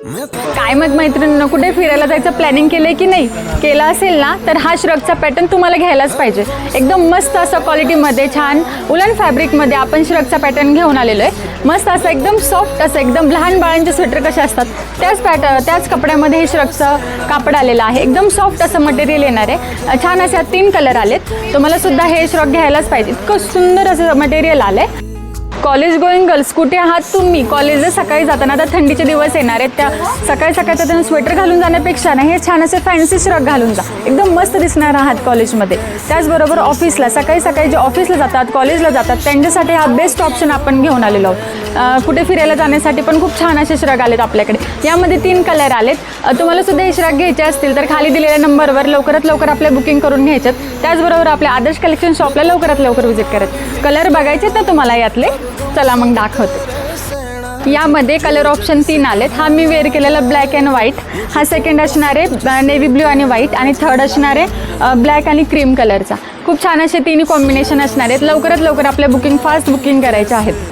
काय मग मैत्रिणींनो, कुठे फिरायला जायचं प्लॅनिंग केलंय की नाही? केलं असेल ना तर हा श्रगचा पॅटर्न तुम्हाला घ्यायलाच पाहिजे। एकदम मस्त असं क्वालिटीमध्ये छान उलन फॅब्रिकमध्ये आपण श्रगचा पॅटर्न घेऊन आलेलो आहे। मस्त असं एकदम सॉफ्ट असं एकदम लहान बाळांचे स्वेटर कसे असतात त्याच कपड्यामध्ये हे श्रगचं कापड आलेलं आहे। एकदम सॉफ्ट असं मटेरियल येणार आहे। छान असे 3 कलर आलेत। तुम्हाला सुद्धा हे श्रग घ्यायलाच पाहिजे, इतकं सुंदर असं मटेरियल आलंय। कॉलेज गोईंग गर्ल्स, कुठे आहात तुम्ही? कॉलेजला सकाळी जाताना, आता थंडीचे दिवस येणार आहेत, त्या सकाळी त्यांना स्वेटर घालून जाण्यापेक्षा ना हे छान असे फॅन्सी श्रग घालून जा, एकदम मस्त दिसणार आहात कॉलेजमध्ये। त्याचबरोबर ऑफिसला सकाळी जे ऑफिसला जातात, कॉलेजला जातात त्यांच्यासाठी हा बेस्ट ऑप्शन आपण घेऊन आलेलो आहोत। कुठे फिरायला जाण्यासाठी पण खूप छान असे श्रग आलेत आपल्याकडे। यामध्ये 3 कलर आलेत। तुम्हाला सुद्धा हे श्रग घ्यायचे असतील तर खाली दिलेल्या नंबरवर लवकरात लवकर आपल्या बुकिंग करून घ्यायच्यात। त्याचबरोबर आपल्या आदर्श कलेक्शन शॉपला लवकरात लवकर व्हिजिट करत। कलर बघायचे तर तुम्हाला यातले, चला मग दाखवते। यामध्ये कलर ऑप्शन 3 आलेत। हा मी वेअर केलेला ब्लॅक अँड व्हाईट, हा सेकंड असणार आहे नेव्ही ब्ल्यू आणि व्हाईट, आणि थर्ड असणार आहे ब्लॅक आणि क्रीम कलरचा। खूप छान असे 3 कॉम्बिनेशन असणार आहेत। लवकरात लवकर आपल्या फास्ट बुकिंग करायचे आहेत।